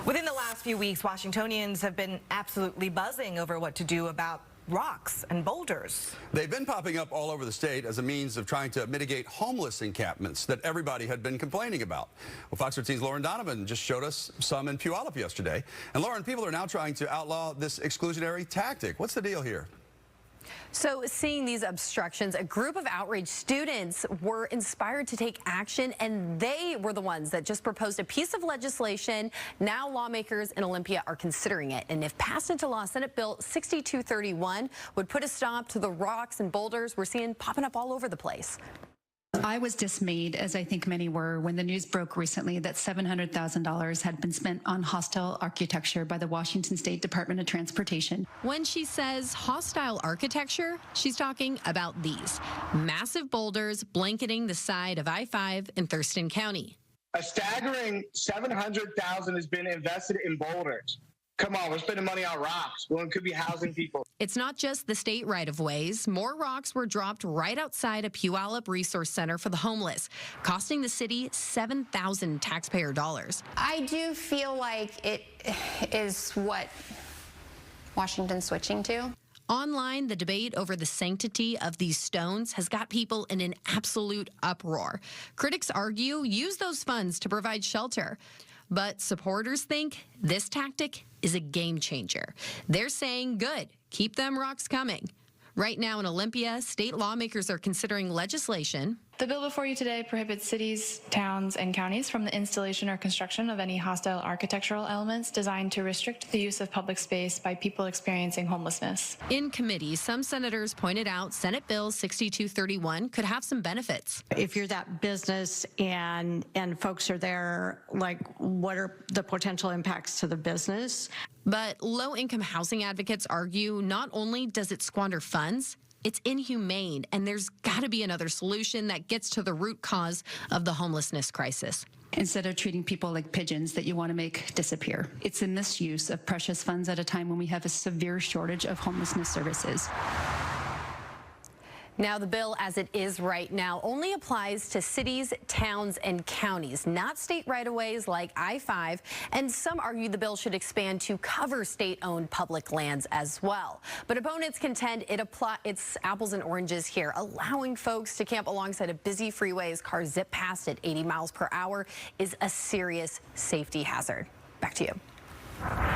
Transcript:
Within the last few weeks, Washingtonians have been absolutely buzzing over what to do about rocks and boulders. They've been popping up all over the state as a means of trying to mitigate homeless encampments that everybody had been complaining about. Well, Fox 13's Lauren Donovan just showed us some in Puyallup yesterday. And Lauren, people are now trying to outlaw this exclusionary tactic. What's the deal here? So seeing these obstructions, a group of outraged students were inspired to take action, and they were the ones that just proposed a piece of legislation. Now lawmakers in Olympia are considering it, and if passed into law, Senate Bill 6231 would put a stop to the rocks and boulders we're seeing popping up all over the place. I was dismayed, as I think many were, when the news broke recently that $700,000 had been spent on hostile architecture by the Washington State Department of Transportation. When she says hostile architecture, she's talking about these massive boulders blanketing the side of I-5 in Thurston County. A staggering $700,000 has been invested in boulders. Come on, we're spending money on rocks when it could be housing people. It's not just the state right-of-ways. More rocks were dropped right outside a Puyallup Resource Center for the homeless, costing the city $7,000 taxpayer dollars. I do feel like it is what Washington's switching to. Online, the debate over the sanctity of these stones has got people in an absolute uproar. Critics argue use those funds to provide shelter. But supporters think this tactic is a game changer. They're saying, good, keep them rocks coming. Right now in Olympia, state lawmakers are considering legislation. The bill before you today prohibits cities, towns, and counties from the installation or construction of any hostile architectural elements designed to restrict the use of public space by people experiencing homelessness. In committee, some senators pointed out Senate Bill 6231 could have some benefits. If you're that business and folks are there, like, what are the potential impacts to the business? But low-income housing advocates argue not only does it squander funds, it's inhumane, and there's got to be another solution that gets to the root cause of the homelessness crisis. Instead of treating people like pigeons that you want to make disappear. It's a misuse of precious funds at a time when we have a severe shortage of homelessness services. Now, the bill as it is right now only applies to cities, towns, and counties, not state right-of-ways like I-5, and some argue the bill should expand to cover state-owned public lands as well. But opponents contend it's apples and oranges here, allowing folks to camp alongside a busy freeway as cars zip past at 80 miles per hour is a serious safety hazard. Back to you.